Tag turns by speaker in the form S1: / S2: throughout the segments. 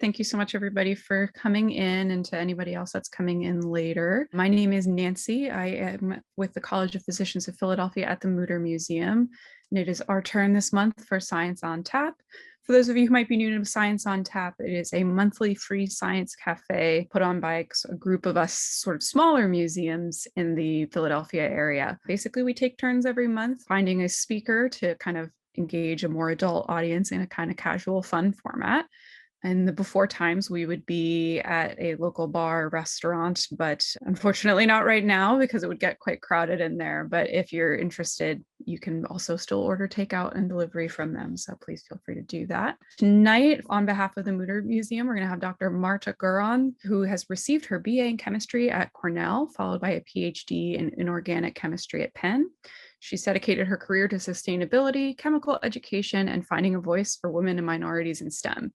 S1: Thank you so much, everybody, for coming in, and to anybody else that's coming in later. My name is Nancy. I am with the College of Physicians of Philadelphia at the Mutter Museum, and it is our turn this month for Science on Tap. For those of you who might be new to Science on Tap, it is a monthly free science cafe put on by a group of us sort of smaller museums in the Philadelphia area. Basically, we take turns every month finding a speaker to kind of engage a more adult audience in a kind of casual, fun format. In the before times, we would be at a local bar or restaurant, but unfortunately not right now because it would get quite crowded in there. But if you're interested, you can also still order takeout and delivery from them. So please feel free to do that. Tonight, on behalf of the Mutter Museum, we're going to have Dr. Marta Guron, who has received her BA in chemistry at Cornell, followed by a PhD in inorganic chemistry at Penn. She's dedicated her career to sustainability, chemical education, and finding a voice for women and minorities in STEM.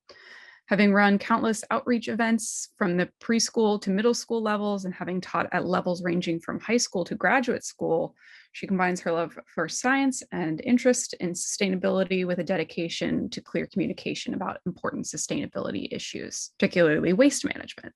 S1: Having run countless outreach events from the preschool to middle school levels and having taught at levels ranging from high school to graduate school, she combines her love for science and interest in sustainability with a dedication to clear communication about important sustainability issues, particularly waste management.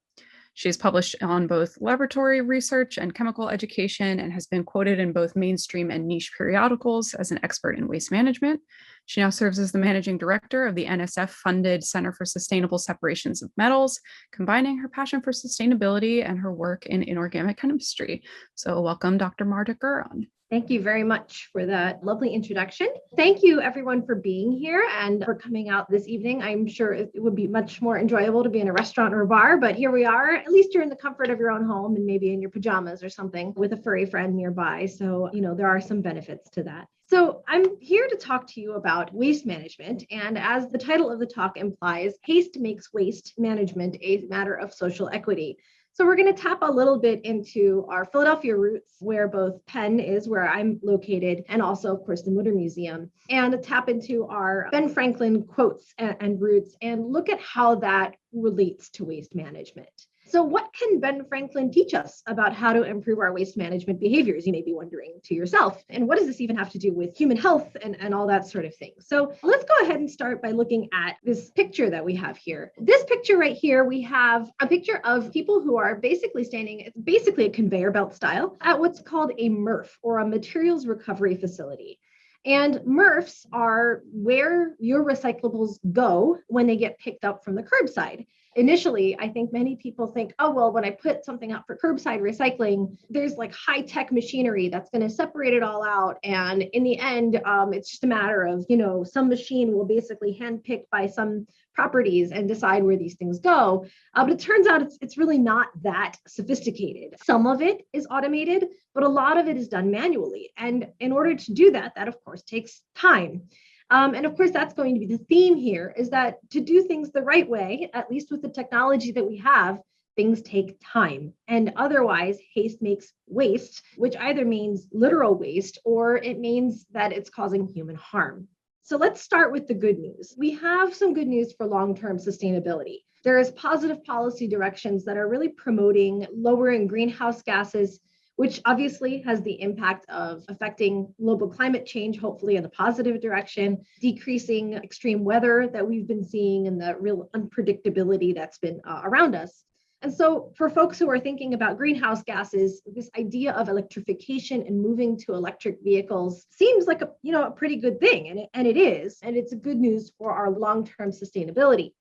S1: She has published on both laboratory research and chemical education and has been quoted in both mainstream and niche periodicals as an expert in waste management. She now serves as the managing director of the NSF-funded Center for Sustainable Separations of Metals, combining her passion for sustainability and her work in inorganic chemistry. So welcome, Dr. Marta Guron.
S2: Thank you very much for that lovely introduction. Thank you, everyone, for being here and for coming out this evening. I'm sure it would be much more enjoyable to be in a restaurant or a bar, but here we are. At least you're in the comfort of your own home and maybe in your pajamas or something with a furry friend nearby. So, there are some benefits to that. So I'm here to talk to you about waste management. And as the title of the talk implies, Haste makes waste management a matter of social equity. So we're going to tap a little bit into our Philadelphia roots, where both Penn is, where I'm located, and also, of course, the Mutter Museum, and tap into our Ben Franklin quotes and roots and look at how that relates to waste management. So what can Ben Franklin teach us about how to improve our waste management behaviors? You may be wondering to yourself. And what does this even have to do with human health and all that sort of thing? So let's go ahead and start by looking at this picture that we have here. This picture right here, we have a picture of people who are basically standing, it's basically a conveyor belt style, at what's called a MRF, or a materials recovery facility. And MRFs are where your recyclables go when they get picked up from the curbside. Initially, I think many people think, oh, well, when I put something out for curbside recycling, there's like high-tech machinery that's going to separate it all out. And in the end, it's just a matter of, some machine will basically handpick by some properties and decide where these things go. But it turns out it's really not that sophisticated. Some of it is automated, but a lot of it is done manually. And in order to do that, of course, takes time. And of course, that's going to be the theme here, is that to do things the right way, at least with the technology that we have, things take time. And otherwise, haste makes waste, which either means literal waste or it means that it's causing human harm. So let's start with the good news. We have some good news for long-term sustainability. There is positive policy directions that are really promoting lowering greenhouse gases, which obviously has the impact of affecting global climate change, hopefully in a positive direction, decreasing extreme weather that we've been seeing and the real unpredictability that's been around us. And so for folks who are thinking about greenhouse gases, this idea of electrification and moving to electric vehicles seems like a pretty good thing, and it is, and it's good news for our long-term sustainability.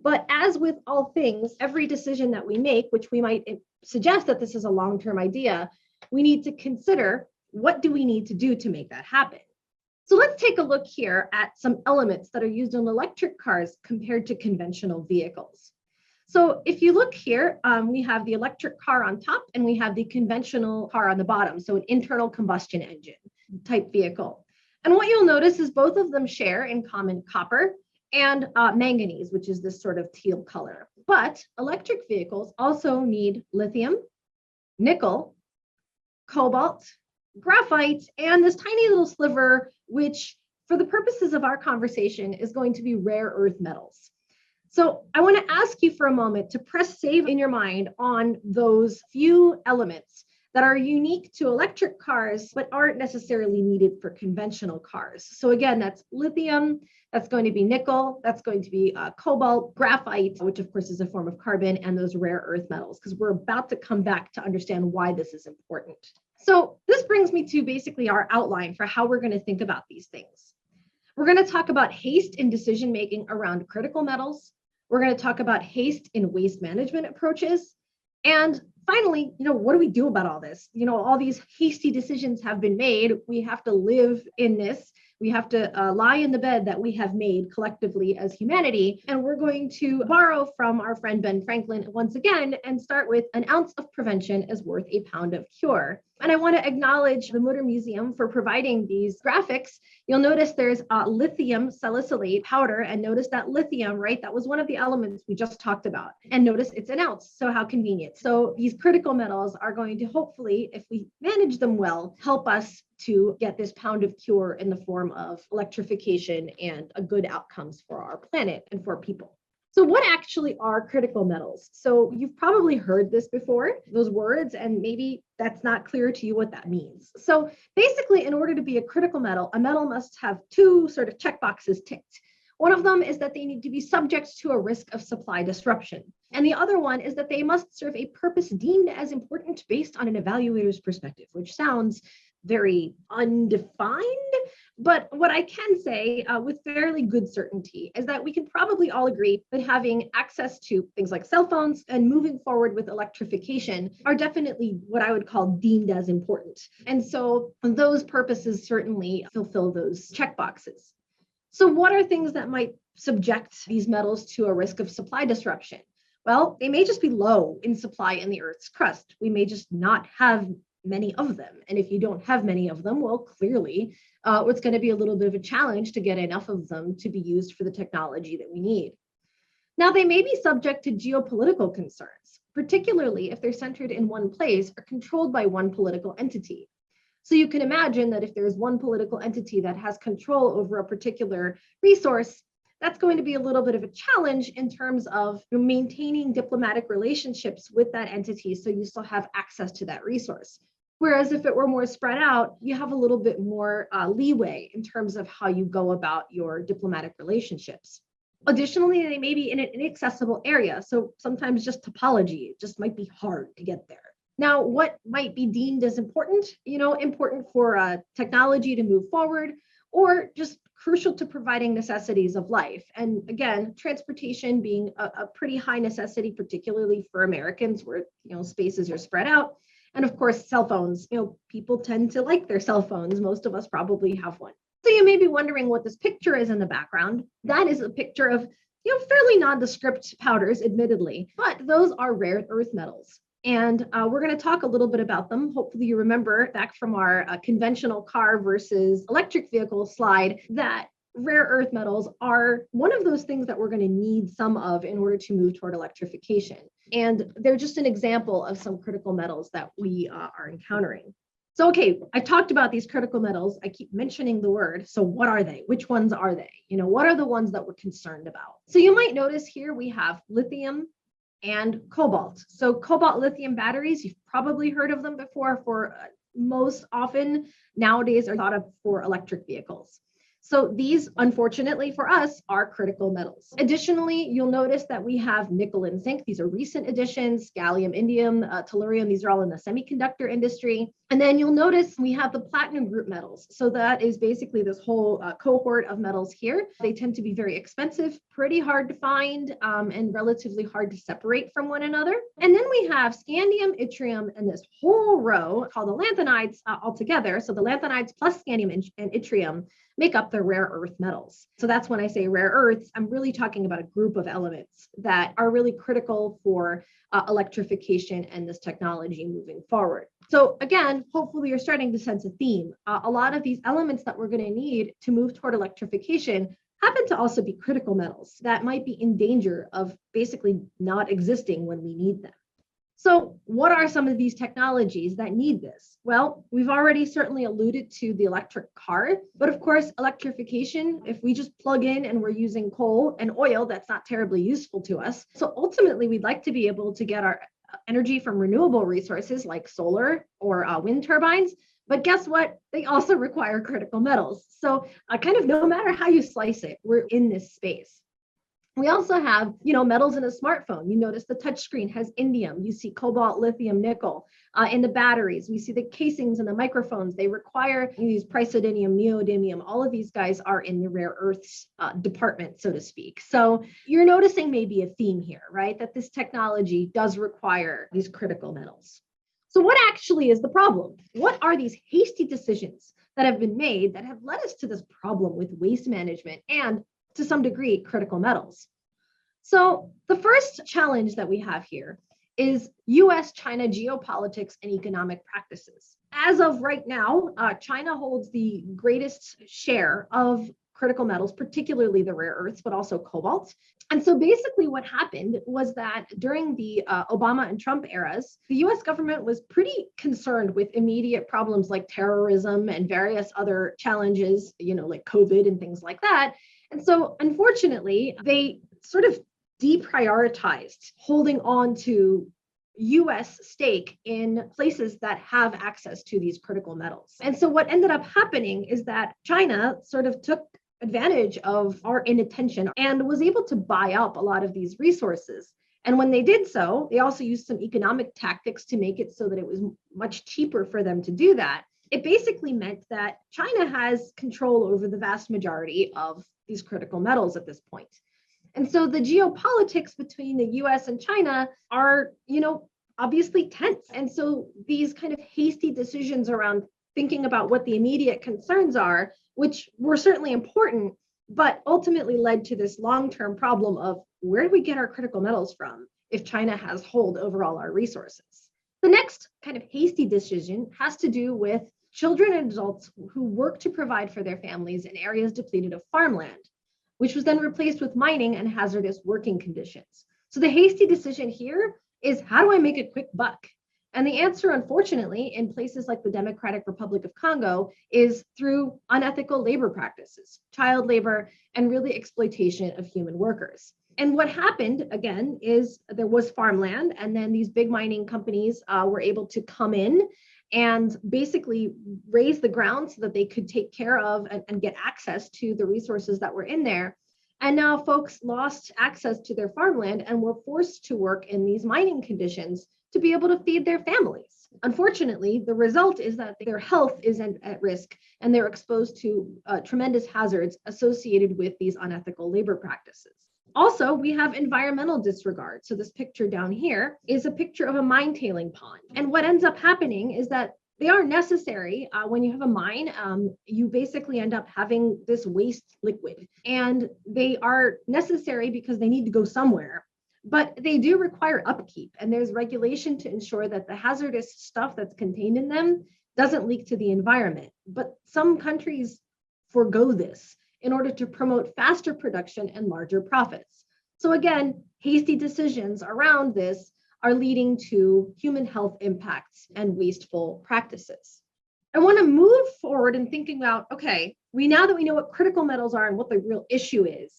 S2: But as with all things, every decision that we make, which we might suggest that this is a long-term idea, we need to consider, what do we need to do to make that happen? So let's take a look here at some elements that are used in electric cars compared to conventional vehicles. So if you look here, we have the electric car on top and we have the conventional car on the bottom, so an internal combustion engine type vehicle. And what you'll notice is both of them share in common copper and manganese, which is this sort of teal color. But electric vehicles also need lithium, nickel, cobalt, graphite, and this tiny little sliver, which for the purposes of our conversation is going to be rare earth metals. So I want to ask you for a moment to press save in your mind on those few elements that are unique to electric cars, but aren't necessarily needed for conventional cars. So again, that's lithium, that's going to be nickel, that's going to be cobalt, graphite, which of course is a form of carbon, and those rare earth metals, because we're about to come back to understand why this is important. So this brings me to basically our outline for how we're going to think about these things. We're going to talk about haste in decision-making around critical metals. We're going to talk about haste in waste management approaches. And finally, what do we do about all this? All these hasty decisions have been made. We have to live in this. We have to lie in the bed that we have made collectively as humanity. And we're going to borrow from our friend Ben Franklin once again and start with an ounce of prevention is worth a pound of cure. And I want to acknowledge the Motor Museum for providing these graphics. You'll notice there's lithium salicylate powder, and notice that lithium, right? That was one of the elements we just talked about. And notice it's an ounce, so how convenient. So these critical metals are going to hopefully, if we manage them well, help us to get this pound of cure in the form of electrification and a good outcomes for our planet and for people. So what actually are critical metals? So you've probably heard this before, those words, and maybe that's not clear to you what that means. So basically, in order to be a critical metal, a metal must have two sort of checkboxes ticked. One of them is that they need to be subject to a risk of supply disruption. And the other one is that they must serve a purpose deemed as important based on an evaluator's perspective, which sounds very undefined. But what I can say with fairly good certainty is that we can probably all agree that having access to things like cell phones and moving forward with electrification are definitely what I would call deemed as important. And so those purposes certainly fulfill those checkboxes. So what are things that might subject these metals to a risk of supply disruption? Well, they may just be low in supply in the Earth's crust. We may just not have many of them. And if you don't have many of them, well, clearly, it's going to be a little bit of a challenge to get enough of them to be used for the technology that we need. Now, they may be subject to geopolitical concerns, particularly if they're centered in one place or controlled by one political entity. So you can imagine that if there's one political entity that has control over a particular resource, that's going to be a little bit of a challenge in terms of maintaining diplomatic relationships with that entity so you still have access to that resource. Whereas if it were more spread out, you have a little bit more leeway in terms of how you go about your diplomatic relationships. Additionally, they may be in an inaccessible area. So sometimes just topology, it just might be hard to get there. Now, what might be deemed as important? Important for technology to move forward, or just crucial to providing necessities of life. And again, transportation being a pretty high necessity, particularly for Americans where, spaces are spread out. And of course, cell phones, people tend to like their cell phones. Most of us probably have one. So you may be wondering what this picture is in the background. That is a picture of, fairly nondescript powders, admittedly, but those are rare earth metals. And we're going to talk a little bit about them. Hopefully you remember back from our conventional car versus electric vehicle slide that rare earth metals are one of those things that we're going to need some of in order to move toward electrification. And they're just an example of some critical metals that we are encountering. So, okay, I talked about these critical metals. I keep mentioning the word. So what are they? Which ones are they? What are the ones that we're concerned about? So you might notice here we have lithium and cobalt. So cobalt lithium batteries, you've probably heard of them before, for most often nowadays are thought of for electric vehicles. So these, unfortunately for us, are critical metals. Additionally, you'll notice that we have nickel and zinc. These are recent additions, gallium, indium, tellurium. These are all in the semiconductor industry. And then you'll notice we have the platinum group metals. So that is basically this whole cohort of metals here. They tend to be very expensive, pretty hard to find, and relatively hard to separate from one another. And then we have scandium, yttrium, and this whole row called the lanthanides altogether. So the lanthanides plus scandium and yttrium make up the rare earth metals. So that's when I say rare earths, I'm really talking about a group of elements that are really critical for electrification and this technology moving forward. So again, hopefully you're starting to sense a theme. A lot of these elements that we're going to need to move toward electrification happen to also be critical metals that might be in danger of basically not existing when we need them. So what are some of these technologies that need this? Well, we've already certainly alluded to the electric car, but of course, electrification, if we just plug in and we're using coal and oil, that's not terribly useful to us. So ultimately, we'd like to be able to get our energy from renewable resources like solar or wind turbines. But guess what? They also require critical metals. So kind of no matter how you slice it, we're in this space. We also have, metals in a smartphone. You notice the touchscreen has indium. You see cobalt, lithium, nickel. In the batteries, we see the casings and the microphones. They require these praseodymium, neodymium. All of these guys are in the rare earths department, so to speak. So you're noticing maybe a theme here, right? That this technology does require these critical metals. So what actually is the problem? What are these hasty decisions that have been made that have led us to this problem with waste management and, to some degree, critical metals? So the first challenge that we have here is US-China geopolitics and economic practices. As of right now, China holds the greatest share of critical metals, particularly the rare earths, but also cobalt. And so basically what happened was that during the Obama and Trump eras, the US government was pretty concerned with immediate problems like terrorism and various other challenges, like COVID and things like that. And so unfortunately, they sort of deprioritized holding on to US stake in places that have access to these critical metals. And so what ended up happening is that China sort of took advantage of our inattention and was able to buy up a lot of these resources. And when they did so, they also used some economic tactics to make it so that it was much cheaper for them to do that. It basically meant that China has control over the vast majority of these critical metals at this point. And so the geopolitics between the US and China are, obviously tense. And so these kind of hasty decisions around thinking about what the immediate concerns are, which were certainly important, but ultimately led to this long-term problem of where do we get our critical metals from if China has hold over all our resources? The next kind of hasty decision has to do with children and adults who work to provide for their families in areas depleted of farmland, which was then replaced with mining and hazardous working conditions. So the hasty decision here is, how do I make a quick buck? And the answer, unfortunately, in places like the Democratic Republic of Congo is through unethical labor practices, child labor, and really exploitation of human workers. And what happened, again, is there was farmland, and then these big mining companies were able to come in and basically raise the ground so that they could take care of and get access to the resources that were in there. And now folks lost access to their farmland and were forced to work in these mining conditions to be able to feed their families. Unfortunately, the result is that their health is at risk and they're exposed to tremendous hazards associated with these unethical labor practices. Also, we have environmental disregard. So this picture down here is a picture of a mine tailing pond. And what ends up happening is that they are necessary. When you have a mine, you basically end up having this waste liquid. And they are necessary because they need to go somewhere. But they do require upkeep. And there's regulation to ensure that the hazardous stuff that's contained in them doesn't leak to the environment. But some countries forego this in order to promote faster production and larger profits. So again, hasty decisions around this are leading to human health impacts and wasteful practices. I want to move forward in thinking about, okay, now that we know what critical metals are and what the real issue is,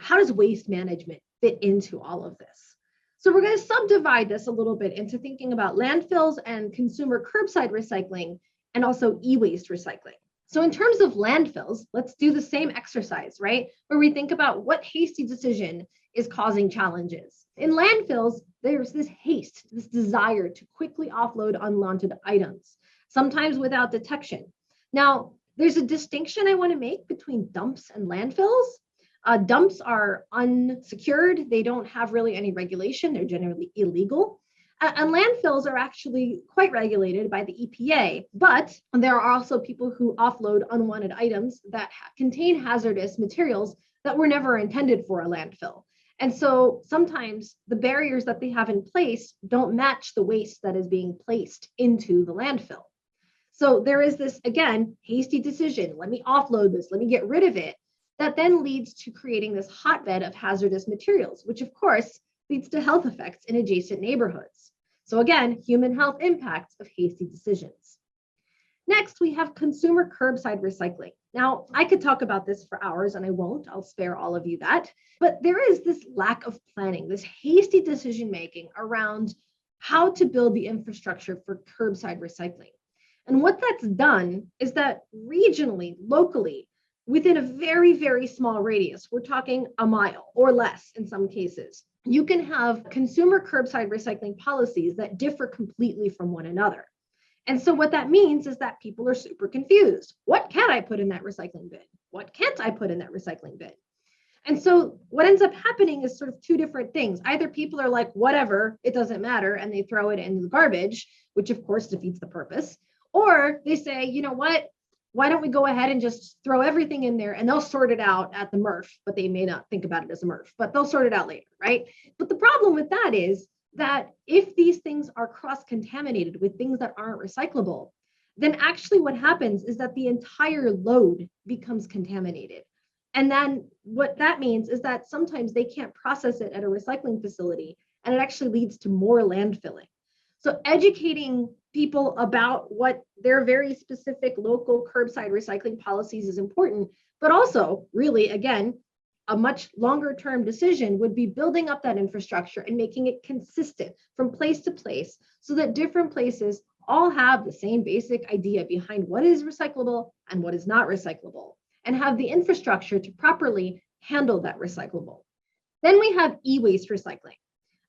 S2: how does waste management fit into all of this? So we're going to subdivide this a little bit into thinking about landfills and consumer curbside recycling and also e-waste recycling. So in terms of landfills, let's do the same exercise, right? Where we think about what hasty decision is causing challenges. In landfills, there's this haste, this desire to quickly offload unwanted items, sometimes without detection. Now, there's a distinction I want to make between dumps and landfills. Dumps are unsecured. They don't have really any regulation. They're generally illegal. And landfills are actually quite regulated by the EPA, but there are also people who offload unwanted items that contain hazardous materials that were never intended for a landfill. And so sometimes the barriers that they have in place don't match the waste that is being placed into the landfill. So there is this, again, hasty decision. Let me offload this. Let me get rid of it. That then leads to creating this hotbed of hazardous materials, which of course leads to health effects in adjacent neighborhoods. So again, human health impacts of hasty decisions. Next, we have consumer curbside recycling. Now, I could talk about this for hours and I won't, I'll spare all of you that. But there is this lack of planning, this hasty decision-making around how to build the infrastructure for curbside recycling. And what that's done is that regionally, locally, within a very, very small radius, we're talking a mile or less in some cases, you can have consumer curbside recycling policies that differ completely from one another. And so what that means is that people are super confused. What can I put in that recycling bin? What can't I put in that recycling bin? And so what ends up happening is sort of two different things. Either people are like, whatever, it doesn't matter, and they throw it in the garbage, which of course defeats the purpose. Or they say, you know what, why don't we go ahead and just throw everything in there and they'll sort it out at the MRF, but they may not think about it as a MRF, but they'll sort it out later, right? But the problem with that is that if these things are cross-contaminated with things that aren't recyclable, then actually what happens is that the entire load becomes contaminated. And then what that means is that sometimes they can't process it at a recycling facility, and it actually leads to more landfilling. So educating people about what their very specific local curbside recycling policies is important, but also really, again, a much longer term decision would be building up that infrastructure and making it consistent from place to place so that different places all have the same basic idea behind what is recyclable and what is not recyclable, and have the infrastructure to properly handle that recyclable. Then we have e-waste recycling.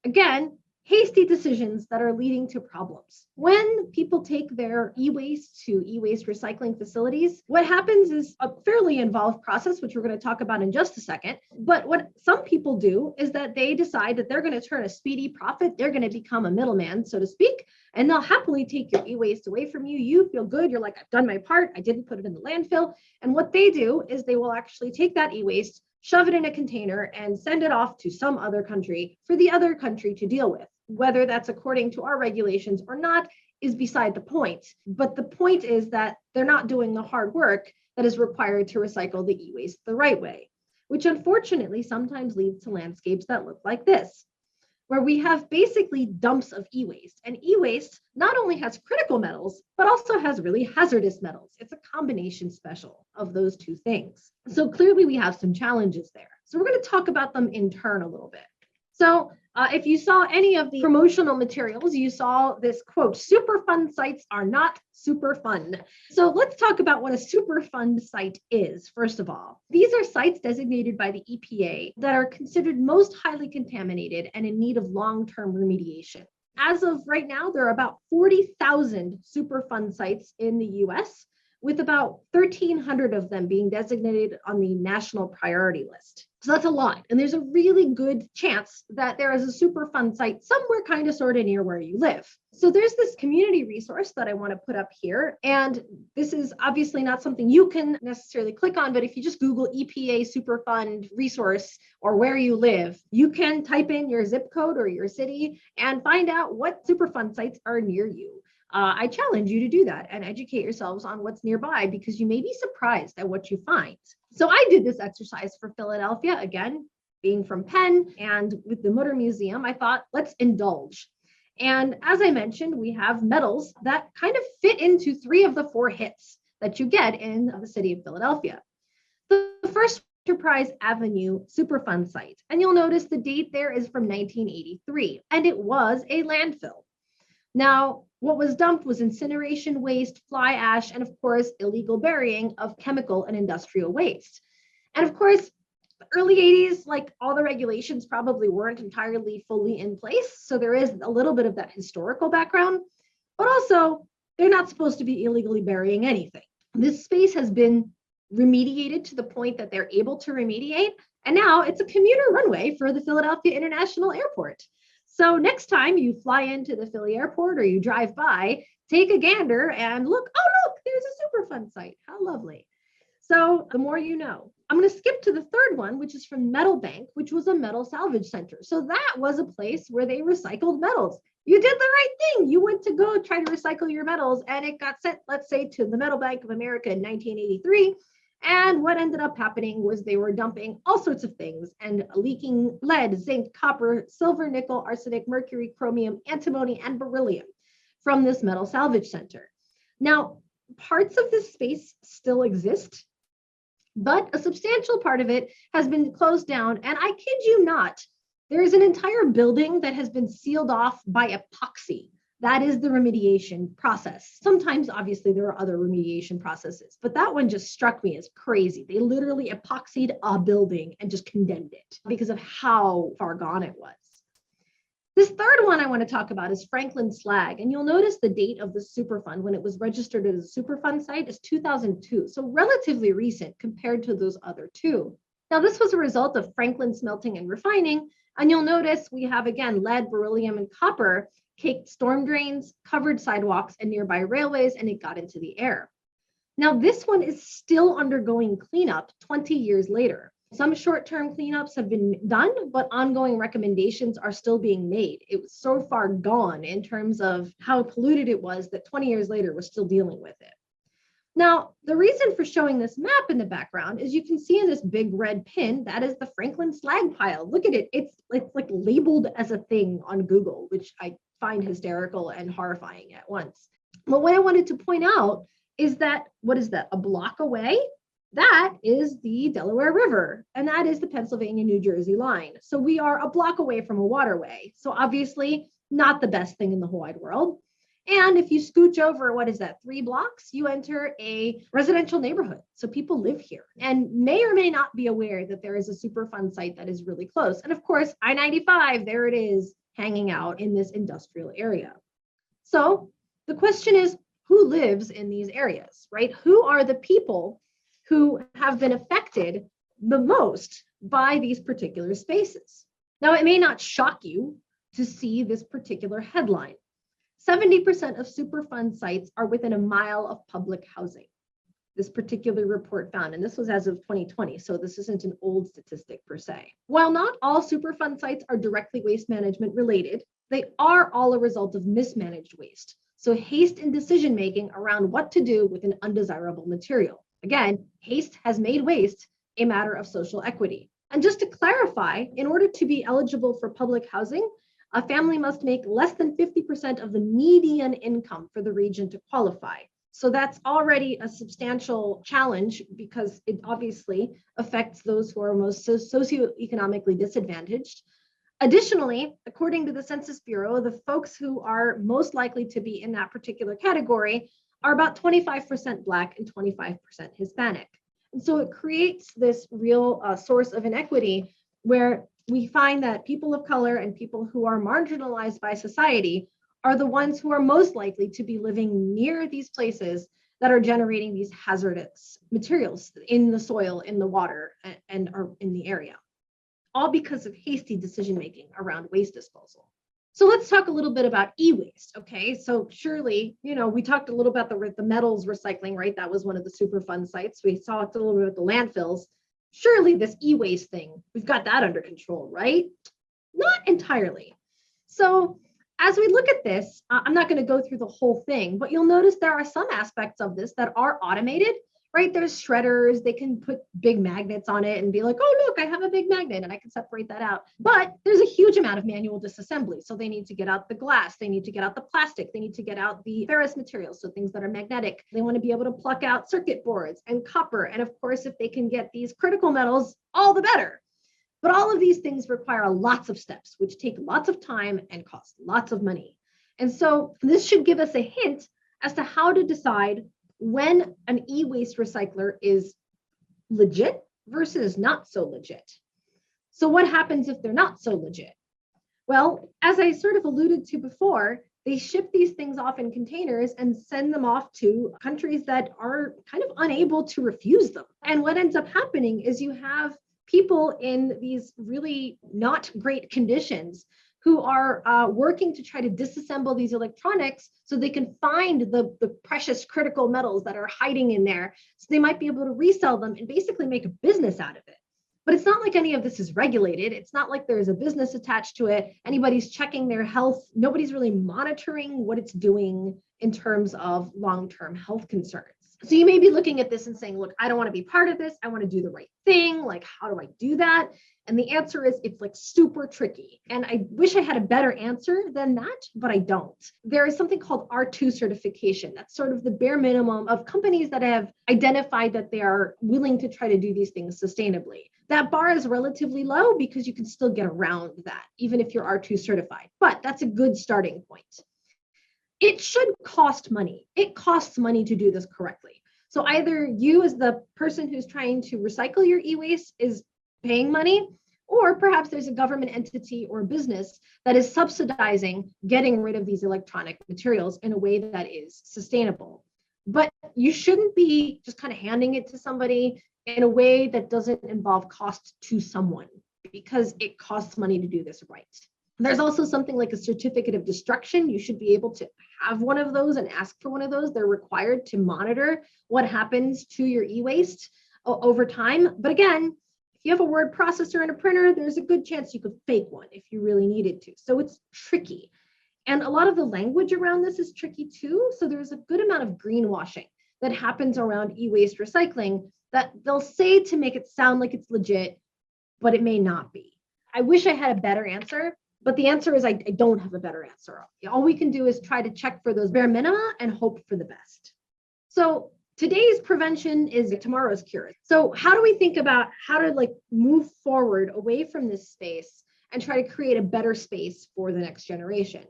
S2: Again, hasty decisions that are leading to problems. When people take their e-waste to e-waste recycling facilities, what happens is a fairly involved process, which we're going to talk about in just a second. But what some people do is that they decide that they're going to turn a speedy profit. They're going to become a middleman, so to speak, and they'll happily take your e-waste away from you. You feel good. You're like, I've done my part. I didn't put it in the landfill. And what they do is they will actually take that e-waste, shove it in a container, and send it off to some other country for the other country to deal with. Whether that's according to our regulations or not is beside the point. But the point is that they're not doing the hard work that is required to recycle the e-waste the right way, which unfortunately sometimes leads to landscapes that look like this, where we have basically dumps of e-waste. And e-waste not only has critical metals, but also has really hazardous metals. It's a combination special of those two things. So clearly we have some challenges there. So we're going to talk about them in turn a little bit. So if you saw any of the promotional materials, you saw this quote, Superfund sites are not super fun. So let's talk about what a Superfund site is, first of all. These are sites designated by the EPA that are considered most highly contaminated and in need of long-term remediation. As of right now, there are about 40,000 Superfund sites in the US, with about 1,300 of them being designated on the national priority list. So that's a lot. And there's a really good chance that there is a Superfund site somewhere kind of sort of near where you live. So there's this community resource that I want to put up here. And this is obviously not something you can necessarily click on, but if you just Google EPA Superfund resource or where you live, you can type in your zip code or your city and find out what Superfund sites are near you. I challenge you to do that and educate yourselves on what's nearby, because you may be surprised at what you find. So I did this exercise for Philadelphia, again, being from Penn and with the Motor Museum, I thought, let's indulge. And as I mentioned, we have metals that kind of fit into 3 of the 4 hits that you get in the city of Philadelphia. The first Enterprise Avenue Superfund site, and you'll notice the date there is from 1983, and it was a landfill. Now, what was dumped was incineration waste, fly ash, and of course, illegal burying of chemical and industrial waste. And of course, the early 80s, like all the regulations probably weren't entirely fully in place. So there is a little bit of that historical background, but also they're not supposed to be illegally burying anything. This space has been remediated to the point that they're able to remediate. And now it's a commuter runway for the Philadelphia International Airport. So next time you fly into the Philly airport or you drive by, take a gander and look, oh, look, there's a Superfund site. How lovely. So the more you know. I'm going to skip to the third one, which is from Metal Bank, which was a metal salvage center. So that was a place where they recycled metals. You did the right thing. You went to go try to recycle your metals and it got sent, let's say, to the Metal Bank of America in 1983. And what ended up happening was they were dumping all sorts of things and leaking lead, zinc, copper, silver, nickel, arsenic, mercury, chromium, antimony, and beryllium from this metal salvage center. Now, parts of this space still exist, but a substantial part of it has been closed down. And I kid you not, There's an entire building that has been sealed off by epoxy. That is the remediation process. Sometimes, obviously, there are other remediation processes, but that one just struck me as crazy. They literally epoxied a building and just condemned it because of how far gone it was. This third one I want to talk about is Franklin Slag. And you'll notice the date of the Superfund when it was registered as a Superfund site is 2002. So relatively recent compared to those other two. Now, this was a result of Franklin smelting and refining. And you'll notice we have, again, lead, beryllium, and copper caked storm drains, covered sidewalks and nearby railways, and it got into the air. Now, this one is still undergoing cleanup 20 years later. Some short-term cleanups have been done, but ongoing recommendations are still being made. It was so far gone in terms of how polluted it was that 20 years later, we're still dealing with it. Now, the reason for showing this map in the background is you can see in this big red pin, that is the Franklin slag pile. Look at it. It's like labeled as a thing on Google, which I find hysterical and horrifying at once. But what I wanted to point out is that, what is that, a block away? That is the Delaware River, and that is the Pennsylvania-New Jersey line. So we are a block away from a waterway. So obviously not the best thing in the whole wide world. And if you scooch over, what is that, 3 blocks, you enter a residential neighborhood. So people live here and may or may not be aware that there is a Superfund site that is really close. And of course, I-95, there it is, hanging out in this industrial area. So the question is, who lives in these areas, right? Who are the people who have been affected the most by these particular spaces? Now, it may not shock you to see this particular headline. 70% of Superfund sites are within a mile of public housing. This particular report found, and this was as of 2020, so this isn't an old statistic per se. While not all Superfund sites are directly waste management related, they are all a result of mismanaged waste. So haste in decision-making around what to do with an undesirable material. Again, haste has made waste a matter of social equity. And just to clarify, in order to be eligible for public housing, a family must make less than 50% of the median income for the region to qualify. So that's already a substantial challenge because it obviously affects those who are most socioeconomically disadvantaged. Additionally, according to the Census Bureau, the folks who are most likely to be in that particular category are about 25% Black and 25% Hispanic. And so it creates this real source of inequity where we find that people of color and people who are marginalized by society are the ones who are most likely to be living near these places that are generating these hazardous materials in the soil, in the water, and are in the area, all because of hasty decision-making around waste disposal. So let's talk a little bit about e-waste, okay? So surely, we talked a little about the metals recycling, right? That was one of the Superfund sites. We talked a little bit about the landfills. Surely this e-waste thing, we've got that under control, right? Not entirely. So as we look at this, I'm not going to go through the whole thing, but you'll notice there are some aspects of this that are automated, right? There's shredders, they can put big magnets on it and be like, oh, look, I have a big magnet and I can separate that out. But there's a huge amount of manual disassembly. So they need to get out the glass, they need to get out the plastic, they need to get out the ferrous materials, so things that are magnetic. They want to be able to pluck out circuit boards and copper. And of course, if they can get these critical metals, all the better. But all of these things require lots of steps, which take lots of time and cost lots of money. And so this should give us a hint as to how to decide when an e-waste recycler is legit versus not so legit. So what happens if they're not so legit? Well, as I sort of alluded to before, they ship these things off in containers and send them off to countries that are kind of unable to refuse them. And what ends up happening is you have people in these really not great conditions who are working to try to disassemble these electronics so they can find the precious critical metals that are hiding in there. So they might be able to resell them and basically make a business out of it. But it's not like any of this is regulated. It's not like there's a business attached to it. Anybody's checking their health. Nobody's really monitoring what it's doing in terms of long-term health concerns. So you may be looking at this and saying, look, I don't want to be part of this. I want to do the right thing. Like, how do I do that? And the answer is it's like super tricky. And I wish I had a better answer than that, but I don't. There is something called R2 certification. That's sort of the bare minimum of companies that have identified that they are willing to try to do these things sustainably. That bar is relatively low because you can still get around that, even if you're R2 certified. But that's a good starting point. It should cost money. It costs money to do this correctly. So either you as the person who's trying to recycle your e-waste is paying money, or perhaps there's a government entity or business that is subsidizing getting rid of these electronic materials in a way that is sustainable. But you shouldn't be just kind of handing it to somebody in a way that doesn't involve cost to someone, because it costs money to do this right. There's also something like a certificate of destruction. You should be able to have one of those and ask for one of those. They're required to monitor what happens to your e-waste over time. But again, if you have a word processor and a printer, there's a good chance you could fake one if you really needed to. So it's tricky. And a lot of the language around this is tricky too. So there's a good amount of greenwashing that happens around e-waste recycling that they'll say to make it sound like it's legit, but it may not be. I wish I had a better answer. But the answer is I don't have a better answer. All we can do is try to check for those bare minima and hope for the best. So today's prevention is tomorrow's cure. So how do we think about how to move forward away from this space and try to create a better space for the next generation?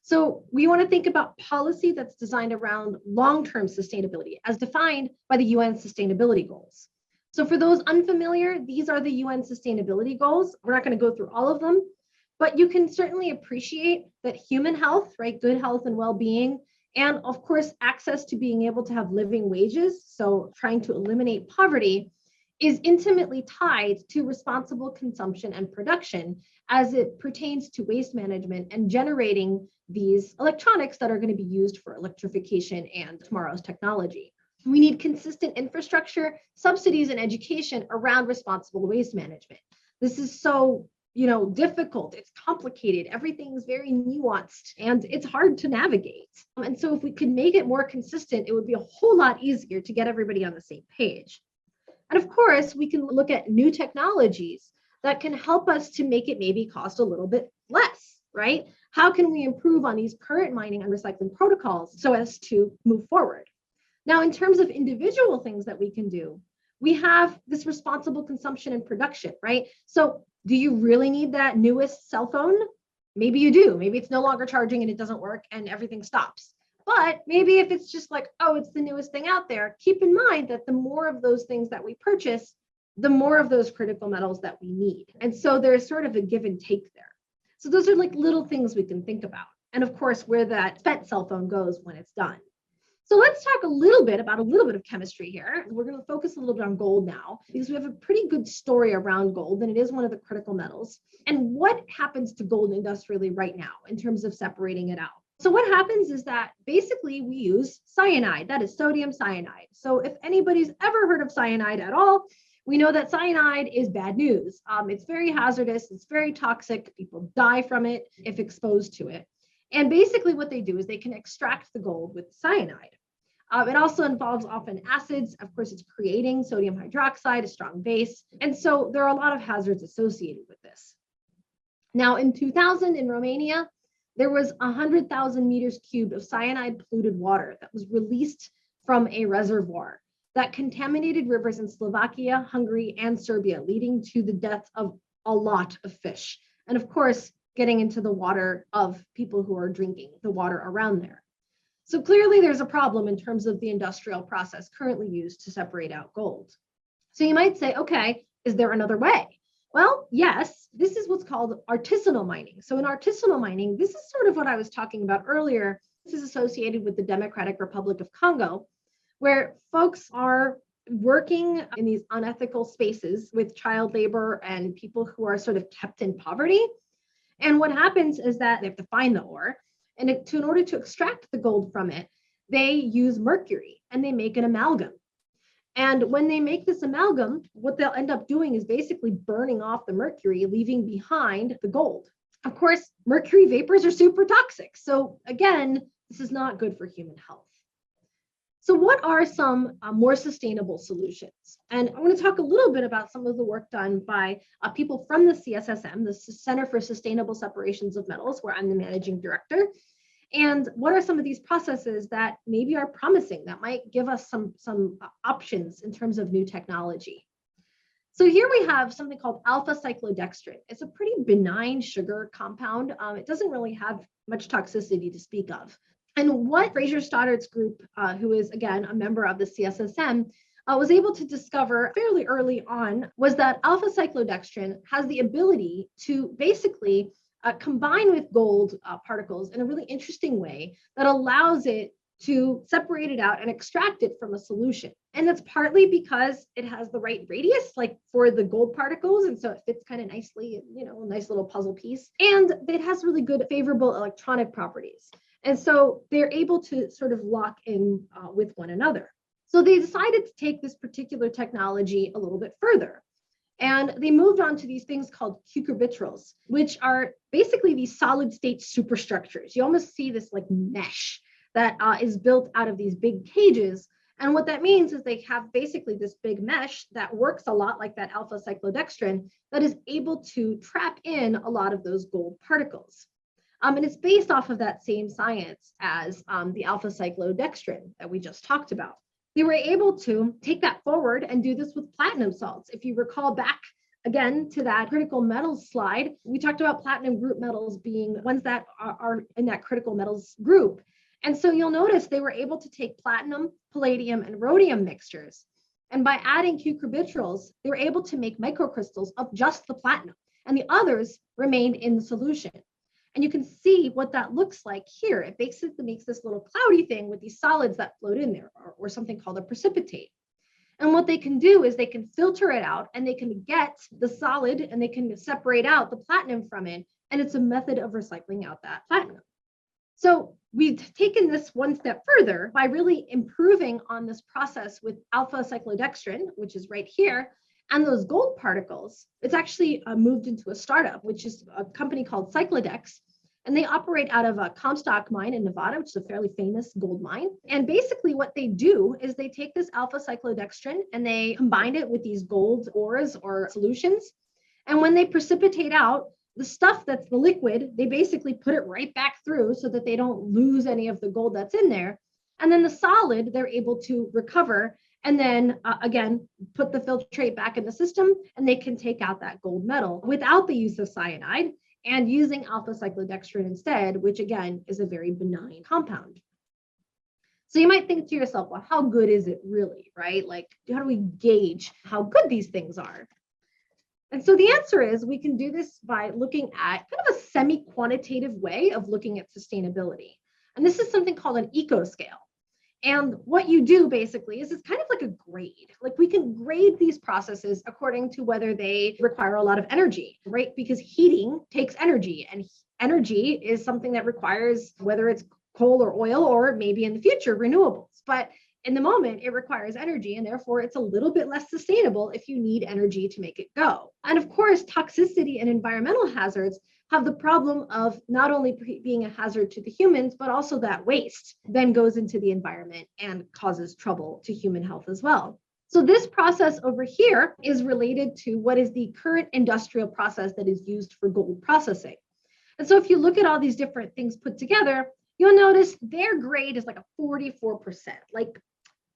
S2: So we want to think about policy that's designed around long-term sustainability as defined by the UN sustainability goals. So for those unfamiliar, these are the UN sustainability goals. We're not going to go through all of them, but you can certainly appreciate that human health, right, good health and well-being, and of course, access to being able to have living wages, so trying to eliminate poverty, is intimately tied to responsible consumption and production as it pertains to waste management and generating these electronics that are going to be used for electrification and tomorrow's technology. We need consistent infrastructure, subsidies, and education around responsible waste management. This is so difficult, it's complicated, everything's very nuanced, and it's hard to navigate. And so if we could make it more consistent, it would be a whole lot easier to get everybody on the same page. And of course, we can look at new technologies that can help us to make it maybe cost a little bit less, right? How can we improve on these current mining and recycling protocols so as to move forward? Now, in terms of individual things that we can do, we have this responsible consumption and production, right? So do you really need that newest cell phone? Maybe you do. Maybe it's no longer charging and it doesn't work and everything stops. But maybe if it's just like, oh, it's the newest thing out there, keep in mind that the more of those things that we purchase, the more of those critical metals that we need. And so there's sort of a give and take there. So those are like little things we can think about. And of course, where that spent cell phone goes when it's done. So let's talk a little bit of chemistry here. We're going to focus a little bit on gold now, because we have a pretty good story around gold, and it is one of the critical metals. And what happens to gold industrially right now in terms of separating it out? So what happens is that basically we use cyanide, that is sodium cyanide. So if anybody's ever heard of cyanide at all, we know that cyanide is bad news. It's very hazardous, it's very toxic, people die from it if exposed to it. And basically what they do is they can extract the gold with cyanide. It also involves often acids. Of course, it's creating sodium hydroxide, a strong base. And so there are a lot of hazards associated with this. Now in 2000 in Romania, there was 100,000 meters cubed of cyanide polluted water that was released from a reservoir that contaminated rivers in Slovakia, Hungary, and Serbia, leading to the death of a lot of fish. And of course, getting into the water of people who are drinking the water around there. So clearly there's a problem in terms of the industrial process currently used to separate out gold. So you might say, okay, is there another way? Well, yes, this is what's called artisanal mining. So in artisanal mining, this is sort of what I was talking about earlier. This is associated with the Democratic Republic of Congo, where folks are working in these unethical spaces with child labor and people who are sort of kept in poverty. And what happens is that they have to find the ore, and in order to extract the gold from it, they use mercury and they make an amalgam. And when they make this amalgam, what they'll end up doing is basically burning off the mercury, leaving behind the gold. Of course, mercury vapors are super toxic. So again, this is not good for human health. So what are some more sustainable solutions? And I'm going to talk a little bit about some of the work done by people from the CSSM, the Center for Sustainable Separations of Metals, where I'm the managing director. And what are some of these processes that maybe are promising, that might give us some options in terms of new technology? So here we have something called alpha cyclodextrin. It's a pretty benign sugar compound. It doesn't really have much toxicity to speak of. And what Fraser Stoddard's group, who is again a member of the CSSM, was able to discover fairly early on was that alpha cyclodextrin has the ability to basically combine with gold particles in a really interesting way that allows it to separate it out and extract it from a solution. And that's partly because it has the right radius, like for the gold particles. And so it fits kind of nicely, a nice little puzzle piece. And it has really good favorable electronic properties. And so they're able to sort of lock in with one another. So they decided to take this particular technology a little bit further. And they moved on to these things called cucurbitryls, which are basically these solid state superstructures. You almost see this like mesh that is built out of these big cages. And what that means is they have basically this big mesh that works a lot like that alpha cyclodextrin that is able to trap in a lot of those gold particles. And it's based off of that same science as the alpha cyclodextrin that we just talked about. They were able to take that forward and do this with platinum salts. If you recall back again to that critical metals slide, we talked about platinum group metals being ones that are in that critical metals group. And so you'll notice they were able to take platinum, palladium, and rhodium mixtures. And by adding cucurbitryls, they were able to make microcrystals of just the platinum, and the others remained in the solution. And you can see what that looks like here. It basically makes this little cloudy thing with these solids that float in there, or something called a precipitate. And what they can do is they can filter it out and they can get the solid and they can separate out the platinum from it. And it's a method of recycling out that platinum. So we've taken this one step further by really improving on this process with alpha cyclodextrin, which is right here, and those gold particles. It's actually moved into a startup, which is a company called Cyclodex. And they operate out of a Comstock mine in Nevada, which is a fairly famous gold mine. And basically what they do is they take this alpha cyclodextrin and they combine it with these gold ores or solutions. And when they precipitate out the stuff that's the liquid, they basically put it right back through so that they don't lose any of the gold that's in there. And then the solid, they're able to recover and then again, put the filtrate back in the system and they can take out that gold metal without the use of cyanide and using alpha cyclodextrin instead, which again is a very benign compound. So you might think to yourself, well, how good is it really, right? Like, how do we gauge how good these things are? And so the answer is we can do this by looking at kind of a semi-quantitative way of looking at sustainability. And this is something called an eco scale. And what you do basically is it's kind of like a grade. Like we can grade these processes according to whether they require a lot of energy, right? Because heating takes energy, and energy is something that requires, whether it's coal or oil, or maybe in the future, renewables. But in the moment, it requires energy, and therefore it's a little bit less sustainable if you need energy to make it go. And of course, toxicity and environmental hazards have the problem of not only being a hazard to the humans, but also that waste then goes into the environment and causes trouble to human health as well. So this process over here is related to what is the current industrial process that is used for gold processing. And so if you look at all these different things put together, you'll notice their grade is like a 44%. Like,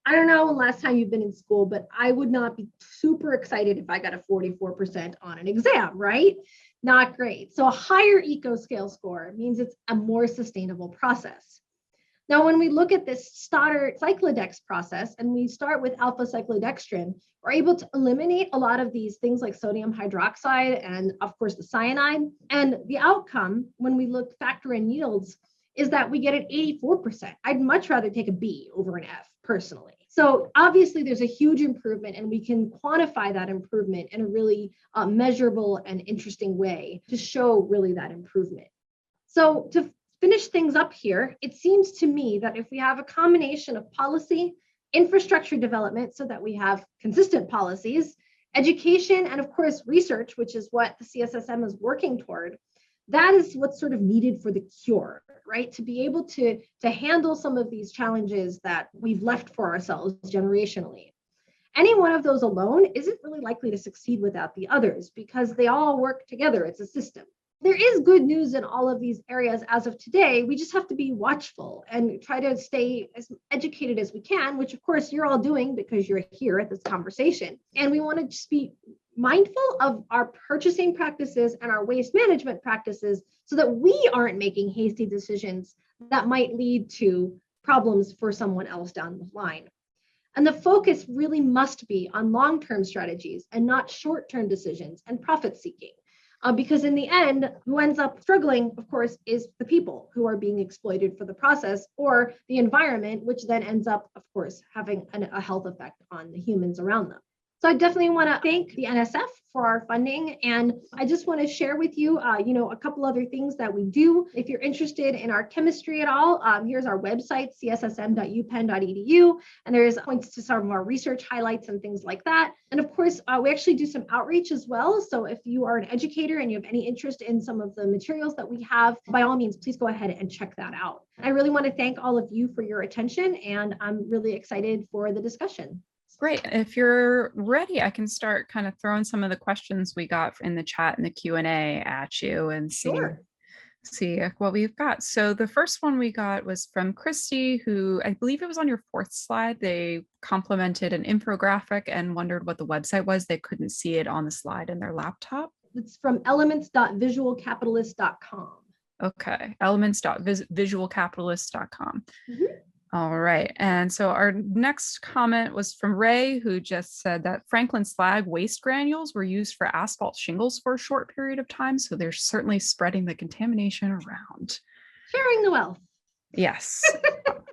S2: I don't know last time you've been in school, but I would not be super excited if I got a 44% on an exam, right? Not great. So a higher eco scale score means it's a more sustainable process. Now, when we look at this Stoddard cyclodex process and we start with alpha cyclodextrin, we're able to eliminate a lot of these things like sodium hydroxide and of course the cyanide. And the outcome when we factor in yields is that we get an 84%. I'd much rather take a B over an F personally. So obviously there's a huge improvement and we can quantify that improvement in a really measurable and interesting way to show really that improvement. So to finish things up here, it seems to me that if we have a combination of policy, infrastructure development so that we have consistent policies, education, and of course research, which is what the CSSM is working toward, that is what's sort of needed for the cure, right? To be able to handle some of these challenges that we've left for ourselves generationally. Any one of those alone isn't really likely to succeed without the others because they all work together. It's a system. There is good news in all of these areas as of today. We just have to be watchful and try to stay as educated as we can, which of course you're all doing because you're here at this conversation. And we want to just be mindful of our purchasing practices and our waste management practices so that we aren't making hasty decisions that might lead to problems for someone else down the line. And the focus really must be on long-term strategies and not short-term decisions and profit seeking. Because in the end, who ends up struggling, of course, is the people who are being exploited for the process or the environment, which then ends up, of course, having a health effect on the humans around them. So I definitely want to thank the NSF for our funding. And I just want to share with you, a couple other things that we do. If you're interested in our chemistry at all, here's our website, cssm.upenn.edu. And there's points to some of our research highlights and things like that. And of course, we actually do some outreach as well. So if you are an educator and you have any interest in some of the materials that we have, by all means, please go ahead and check that out. I really want to thank all of you for your attention, and I'm really excited for the discussion.
S1: Great. If you're ready, I can start kind of throwing some of the questions we got in the chat and the Q&A at you and see what we've got. So the first one we got was from Christy, who I believe it was on your fourth slide. They complimented an infographic and wondered what the website was. They couldn't see it on the slide in their laptop.
S2: It's from elements.visualcapitalist.com.
S1: Okay, elements.visualcapitalist.com.
S2: Mm-hmm.
S1: All right. And so our next comment was from Ray, who just said that Franklin slag waste granules were used for asphalt shingles for a short period of time. So they're certainly spreading the contamination around.
S2: Sharing the wealth.
S1: Yes.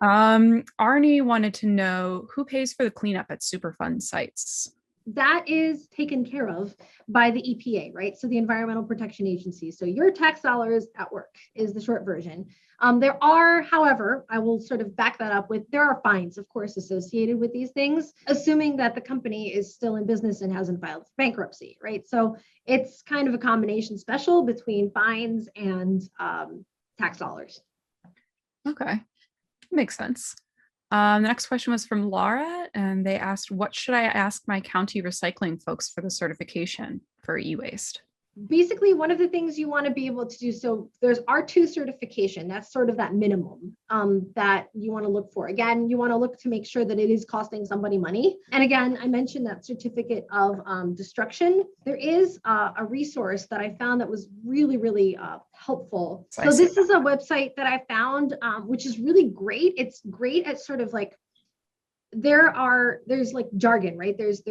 S1: Arnie wanted to know who pays for the cleanup at Superfund sites.
S2: That is taken care of by the EPA, right? So the Environmental Protection Agency. So your tax dollars at work is the short version. There are, however, I will sort of back that up with, there are fines, of course, associated with these things, assuming that the company is still in business and hasn't filed for bankruptcy, right? So it's kind of a combination special between fines and tax dollars.
S1: Okay, makes sense. The next question was from Laura, and they asked, what should I ask my county recycling folks for the certification for e-waste?
S2: Basically, one of the things you want to be able to do, so there's R2 certification. That's sort of that minimum that you want to look for. Again, you want to look to make sure that it is costing somebody money. And again, I mentioned that certificate of destruction. There is a resource that I found that was really, really helpful. So this is a website that I found, which is really great. It's great at sort of like, there's like jargon, right? There's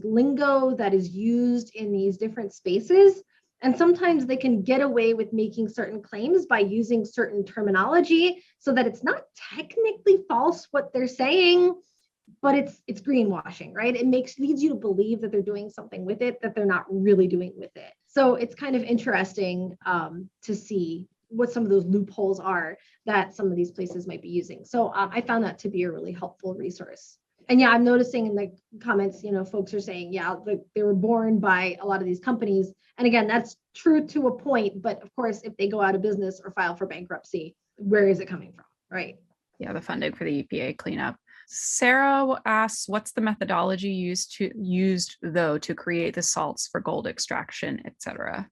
S2: lingo that is used in these different spaces. And sometimes they can get away with making certain claims by using certain terminology so that it's not technically false what they're saying, but it's greenwashing, right? It leads you to believe that they're doing something with it that they're not really doing with it. So it's kind of interesting to see what some of those loopholes are that some of these places might be using. So I found that to be a really helpful resource. And yeah, I'm noticing in the comments, folks are saying, yeah, they were born by a lot of these companies. And again, that's true to a point, but of course, if they go out of business or file for bankruptcy, where is it coming from, right?
S1: Yeah, the funding for the EPA cleanup. Sarah asks, what's the methodology used to create the salts for gold extraction, et cetera?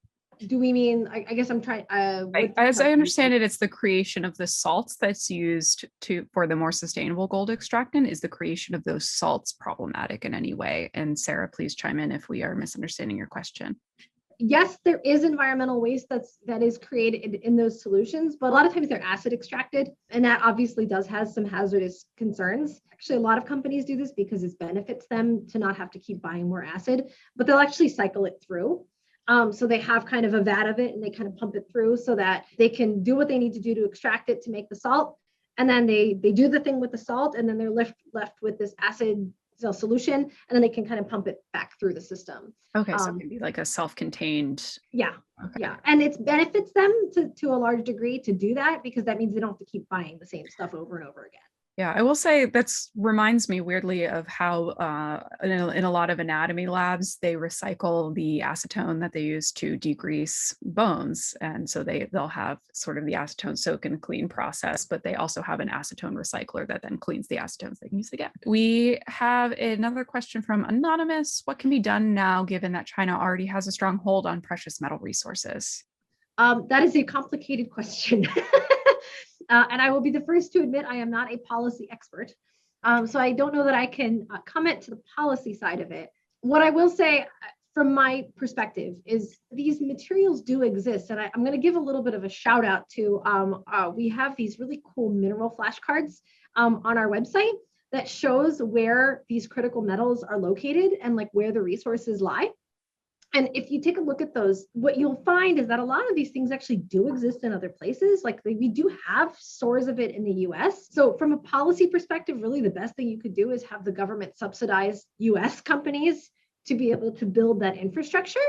S2: Do we mean, I guess I'm trying,
S1: as I understand it, it's the creation of the salts that's used for the more sustainable gold extractant. Is the creation of those salts problematic in any way? And Sarah, please chime in if we are misunderstanding your question.
S2: Yes, there is environmental waste that is created in those solutions, but a lot of times they're acid extracted, and that obviously does have some hazardous concerns. Actually, a lot of companies do this because it benefits them to not have to keep buying more acid, but they'll actually cycle it through. So they have kind of a vat of it and they kind of pump it through so that they can do what they need to do to extract it to make the salt. And then they do the thing with the salt, and then they're left with this acid solution, and then they can kind of pump it back through the system.
S1: Okay, so it can be like a self-contained.
S2: Yeah,
S1: okay.
S2: Yeah. And it benefits them to a large degree to do that because that means they don't have to keep buying the same stuff over and over again.
S1: Yeah, I will say that's reminds me weirdly of how in a lot of anatomy labs, they recycle the acetone that they use to degrease bones. And so they'll have sort of the acetone soak and clean process, but they also have an acetone recycler that then cleans the acetones they can use again. We have another question from Anonymous. What can be done now given that China already has a strong hold on precious metal resources?
S2: That is a complicated question. And I will be the first to admit I am not a policy expert. So I don't know that I can comment to the policy side of it. What I will say from my perspective is these materials do exist. And I'm going to give a little bit of a shout out to, we have these really cool mineral flashcards on our website that shows where these critical metals are located and like where the resources lie. And if you take a look at those, what you'll find is that a lot of these things actually do exist in other places. Like we do have stores of it in the US. So from a policy perspective, really the best thing you could do is have the government subsidize US companies to be able to build that infrastructure.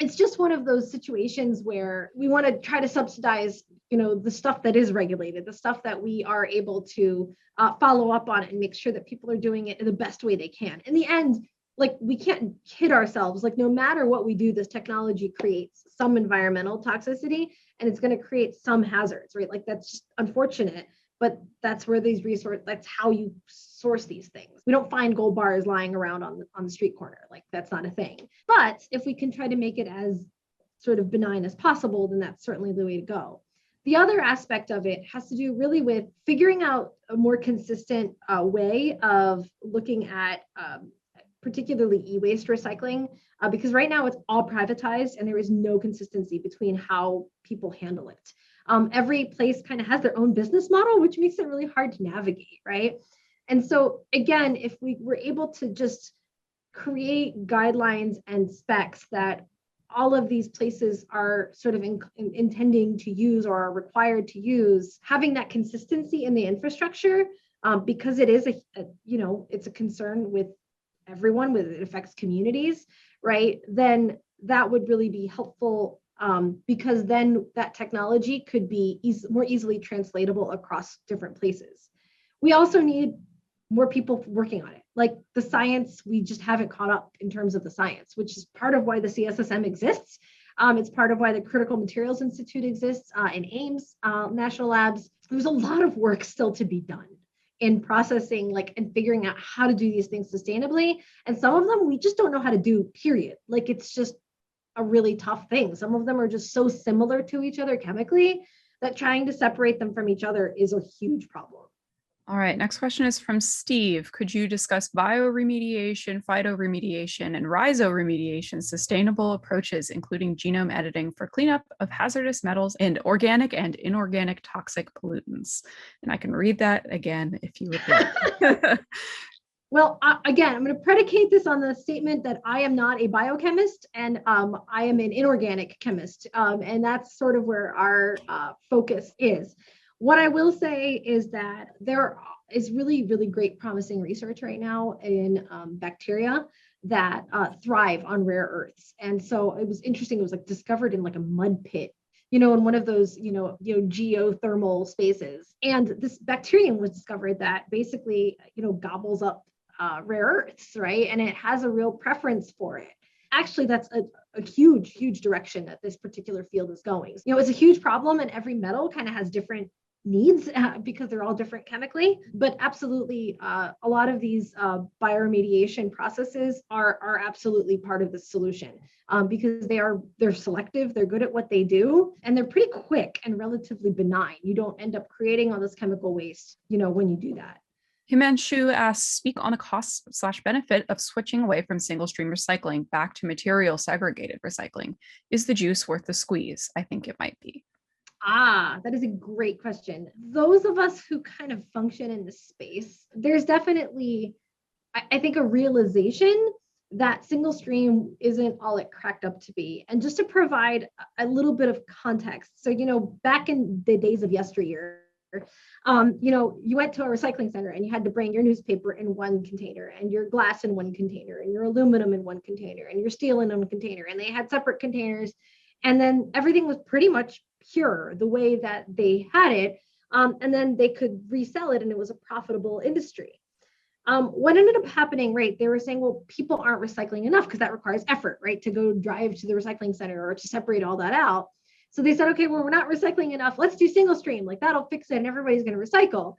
S2: It's just one of those situations where we want to try to subsidize, the stuff that is regulated, the stuff that we are able to follow up on and make sure that people are doing it in the best way they can. In the end, like we can't kid ourselves, like no matter what we do, this technology creates some environmental toxicity and it's going to create some hazards, right? Like that's just unfortunate, but that's where these resources, that's how you source these things. We don't find gold bars lying around on the street corner. Like that's not a thing. But if we can try to make it as sort of benign as possible, then that's certainly the way to go. The other aspect of it has to do really with figuring out a more consistent way of looking at particularly e-waste recycling, because right now it's all privatized and there is no consistency between how people handle it. Every place kind of has their own business model, which makes it really hard to navigate, right? And so again, if we were able to just create guidelines and specs that all of these places are sort of intending to use or are required to use, having that consistency in the infrastructure, because it is it's a concern with everyone, with it affects communities, right? Then that would really be helpful, because then that technology could be more easily translatable across different places. We also need more people working on it. Like the science, we just haven't caught up in terms of the science, which is part of why the CSSM exists. It's part of why the Critical Materials Institute exists in Ames National Labs. There's a lot of work still to be done in processing, and figuring out how to do these things sustainably. And some of them we just don't know how to do, period. Like it's just a really tough thing. Some of them are just so similar to each other chemically that trying to separate them from each other is a huge problem.
S1: All right, next question is from Steve. Could you discuss bioremediation, phytoremediation, and rhizoremediation sustainable approaches, including genome editing for cleanup of hazardous metals and organic and inorganic toxic pollutants? And I can read that again if you would like.
S2: Well, again, I'm going to predicate this on the statement that I am not a biochemist and I am an inorganic chemist. And that's sort of where our focus is. What I will say is that there is really, really great promising research right now in bacteria that thrive on rare earths. And so it was interesting. It was discovered in a mud pit, in one of those, geothermal spaces. And this bacterium was discovered that basically, gobbles up rare earths, right? And it has a real preference for it. Actually, that's a huge, huge direction that this particular field is going. It's a huge problem, and every metal kind of has different needs because they're all different chemically. But absolutely, a lot of these bioremediation processes are absolutely part of the solution because they're selective, they're good at what they do, and they're pretty quick and relatively benign. You don't end up creating all this chemical waste, when you do that.
S1: Himanshu asks, speak on the cost/benefit of switching away from single stream recycling back to material segregated recycling. Is the juice worth the squeeze? I think it might be.
S2: That is a great question. Those of us who kind of function in this space, there's definitely, I think, a realization that single stream isn't all it cracked up to be. And just to provide a little bit of context. So, back in the days of yesteryear, you went to a recycling center and you had to bring your newspaper in one container and your glass in one container and your aluminum in one container and your steel in one container, and they had separate containers. And then everything was pretty much pure the way that they had it. and then they could resell it and it was a profitable industry. What ended up happening, right, they were saying, well, people aren't recycling enough because that requires effort, right, to go drive to the recycling center or to separate all that out. So they said, okay, well, we're not recycling enough. Let's do single stream. Like that'll fix it and everybody's going to recycle.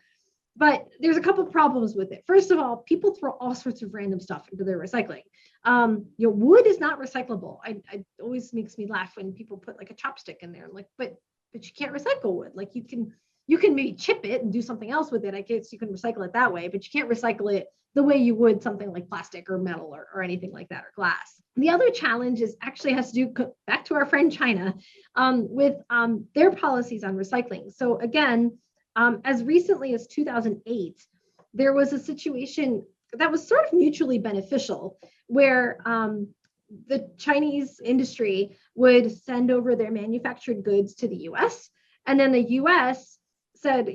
S2: But there's a couple problems with it. First of all, people throw all sorts of random stuff into their recycling. Wood is not recyclable. I always makes me laugh when people put like a chopstick in there. I'm like, but you can't recycle wood. Like you can maybe chip it and do something else with it. I guess you can recycle it that way, but you can't recycle it the way you would something like plastic or metal or anything like that, or glass. The other challenge is actually has to do back to our friend China with their policies on recycling. So again, as recently as 2008, there was a situation that was sort of mutually beneficial where the Chinese industry would send over their manufactured goods to the US, and then the US said,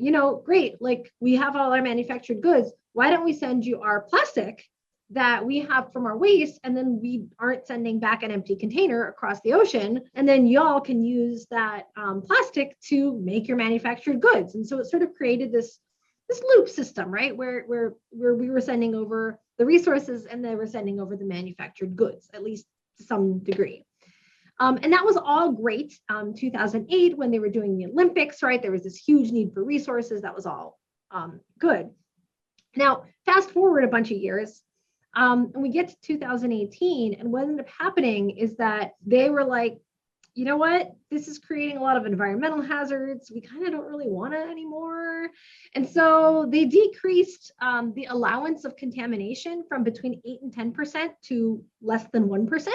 S2: great, like we have all our manufactured goods. Why don't we send you our plastic that we have from our waste? And then we aren't sending back an empty container across the ocean. And then y'all can use that plastic to make your manufactured goods. And so it sort of created this loop system, right? Where we were sending over the resources and they were sending over the manufactured goods, at least to some degree. And that was all great. 2008, when they were doing the Olympics, right? There was this huge need for resources. That was all good. Now, fast forward a bunch of years, and we get to 2018, and what ended up happening is that they were like, you know what? This is creating a lot of environmental hazards. We kind of don't really want it anymore. And so they decreased the allowance of contamination from between 8 and 10% to less than 1%.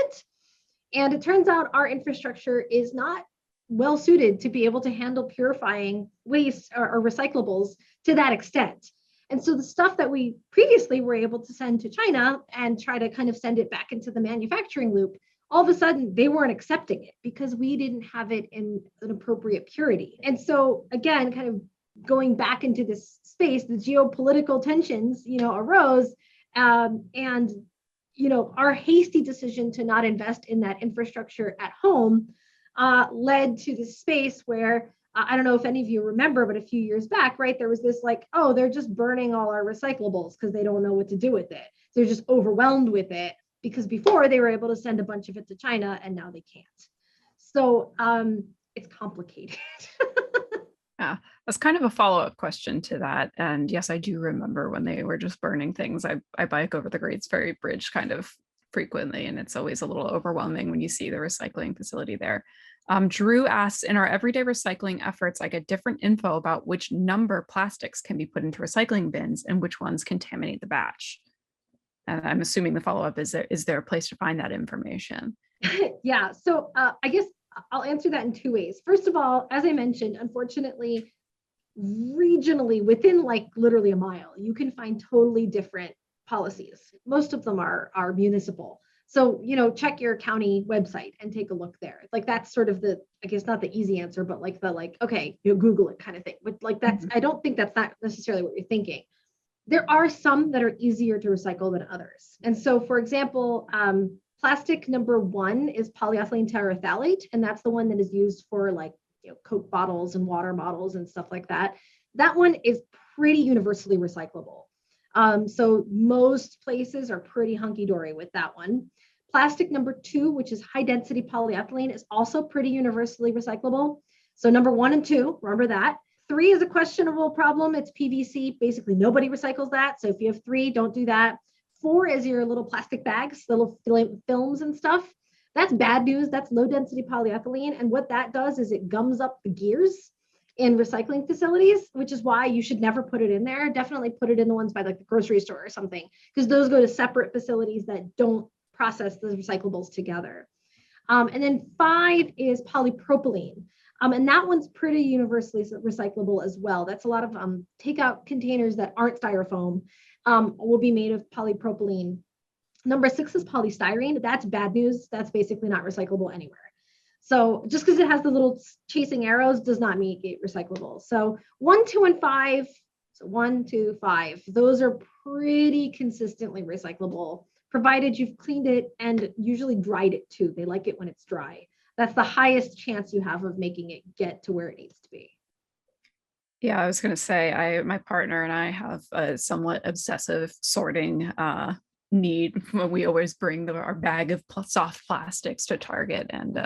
S2: And it turns out our infrastructure is not well suited to be able to handle purifying waste or recyclables to that extent. And so the stuff that we previously were able to send to China and try to kind of send it back into the manufacturing loop, all of a sudden they weren't accepting it because we didn't have it in an appropriate purity. And so again, kind of going back into this space, the geopolitical tensions, arose, and our hasty decision to not invest in that infrastructure at home led to this space where, I don't know if any of you remember, but a few years back, right, there was this like, oh, they're just burning all our recyclables because they don't know what to do with it. They're just overwhelmed with it because before they were able to send a bunch of it to China and now they can't. So it's complicated.
S1: Yeah, that's kind of a follow-up question to that. And yes, I do remember when they were just burning things. I bike over the Great Ferry Bridge kind of frequently, and it's always a little overwhelming when you see the recycling facility there. Drew asks, in our everyday recycling efforts, I get different info about which number plastics can be put into recycling bins and which ones contaminate the batch. And I'm assuming the follow-up is there a place to find that information?
S2: Yeah, so I guess I'll answer that in two ways. First of all, as I mentioned, unfortunately, regionally within like literally a mile, you can find totally different policies. Most of them are municipal. So, check your county website and take a look there. Like that's sort of the, I guess not the easy answer, but like okay, Google it kind of thing. But like that's, I don't think that's not necessarily what you're thinking. There are some that are easier to recycle than others. And so, for example, plastic number 1 is polyethylene terephthalate, and that's the one that is used for like Coke bottles and water bottles and stuff like that. That one is pretty universally recyclable. So most places are pretty hunky-dory with that one. Plastic number 2, which is high density polyethylene, is also pretty universally recyclable. So number 1 and 2, remember that. 3 is a questionable problem. It's PVC. Basically, nobody recycles that. So if you have 3, don't do that. 4 is your little plastic bags, little films and stuff. That's bad news. That's low density polyethylene. And what that does is it gums up the gears in recycling facilities, which is why you should never put it in there. Definitely put it in the ones by like the grocery store or something, because those go to separate facilities that don't process the recyclables together. And then 5 is polypropylene. And that one's pretty universally recyclable as well. That's a lot of takeout containers that aren't styrofoam will be made of polypropylene. Number 6 is polystyrene. That's bad news. That's basically not recyclable anywhere. So just because it has the little chasing arrows does not make it recyclable. So 1, 2, and 5. So 1, 2, 5. Those are pretty consistently recyclable, provided you've cleaned it and usually dried it too. They like it when it's dry. That's the highest chance you have of making it get to where it needs to be.
S1: Yeah, I was going to say, my partner and I have a somewhat obsessive sorting need. We always bring our bag of soft plastics to Target and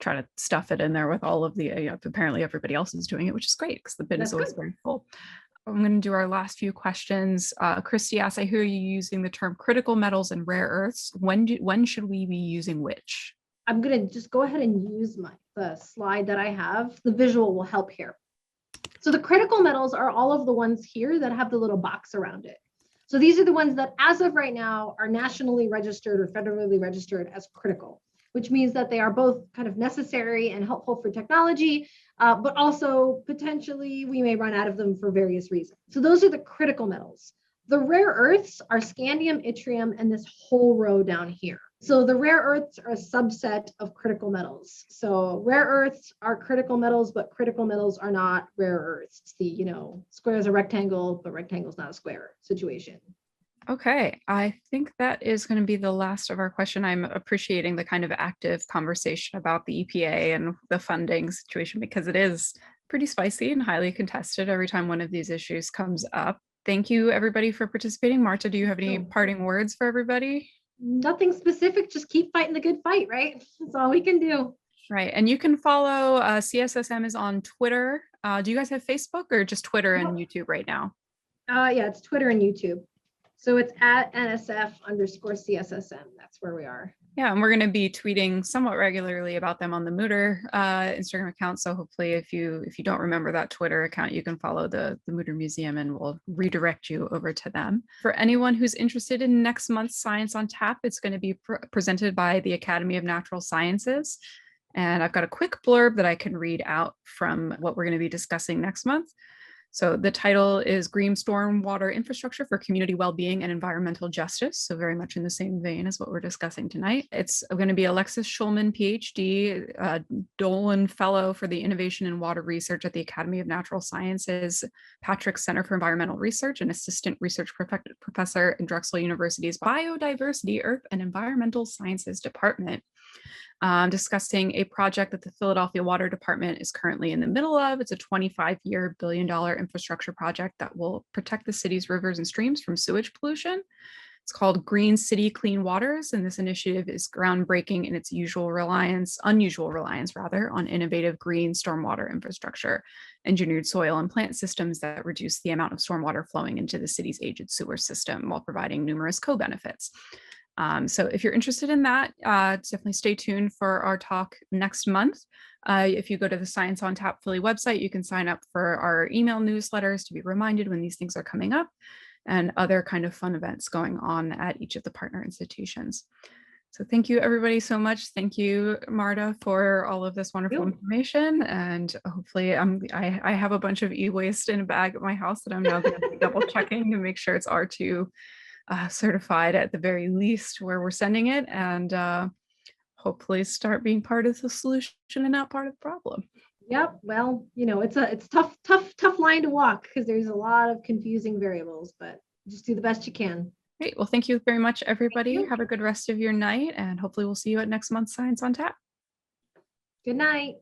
S1: try to stuff it in there with all of the, apparently everybody else is doing it, which is great because the bin
S2: That's
S1: is always
S2: good.
S1: very full. I'm going to do our last few questions. Christy asks, I hear you using the term critical metals and rare earths. When should we be using which?
S2: I'm going to just go ahead and use the slide that I have. The visual will help here. So the critical metals are all of the ones here that have the little box around it. So these are the ones that as of right now are nationally registered or federally registered as critical, which means that they are both kind of necessary and helpful for technology, but also potentially we may run out of them for various reasons. So those are the critical metals. The rare earths are scandium, yttrium, and this whole row down here. So the rare earths are a subset of critical metals. So rare earths are critical metals, but critical metals are not rare earths. It's the, square is a rectangle, but rectangle is not a square situation.
S1: Okay, I think that is going to be the last of our question. I'm appreciating the kind of active conversation about the EPA and the funding situation because it is pretty spicy and highly contested every time one of these issues comes up. Thank you, everybody, for participating. Marta, do you have any parting words for everybody?
S2: Nothing specific, just keep fighting the good fight, right? That's all we can do.
S1: Right, and you can follow CSSM is on Twitter. Do you guys have Facebook or just Twitter and YouTube right now?
S2: Yeah, it's Twitter and YouTube. So it's at NSF_CSSM. That's where we are.
S1: Yeah, and we're going to be tweeting somewhat regularly about them on the Mooter Instagram account. So hopefully, if you don't remember that Twitter account, you can follow the Mooter Museum, and we'll redirect you over to them. For anyone who's interested in next month's Science on Tap, it's going to be presented by the Academy of Natural Sciences. And I've got a quick blurb that I can read out from what we're going to be discussing next month. So the title is Green Stormwater Infrastructure for Community Wellbeing and Environmental Justice. So very much in the same vein as what we're discussing tonight. It's going to be Alexis Schulman, PhD, Dolan Fellow for the Innovation in Water Research at the Academy of Natural Sciences, Patrick Center for Environmental Research, and Assistant Research Professor in Drexel University's Biodiversity, Earth, and Environmental Sciences Department. Discussing a project that the Philadelphia Water Department is currently in the middle of. It's a 25-year, billion-dollar infrastructure project that will protect the city's rivers and streams from sewage pollution. It's called Green City Clean Waters, and this initiative is groundbreaking in its unusual reliance on innovative green stormwater infrastructure, engineered soil and plant systems that reduce the amount of stormwater flowing into the city's aged sewer system while providing numerous co-benefits. So if you're interested in that, definitely stay tuned for our talk next month. If you go to the Science on Tap Philly website, you can sign up for our email newsletters to be reminded when these things are coming up and other kind of fun events going on at each of the partner institutions. So thank you everybody so much. Thank you, Marta, for all of this wonderful information. And hopefully I have a bunch of e-waste in a bag at my house that I'm now going to be double checking to make sure it's R2 certified at the very least where we're sending it, and hopefully start being part of the solution and not part of the problem.
S2: Yep. Well, it's tough line to walk because there's a lot of confusing variables, but just do the best you can.
S1: Great. Well, thank you very much, everybody. Have a good rest of your night, and hopefully we'll see you at next month's Science on Tap.
S2: Good night.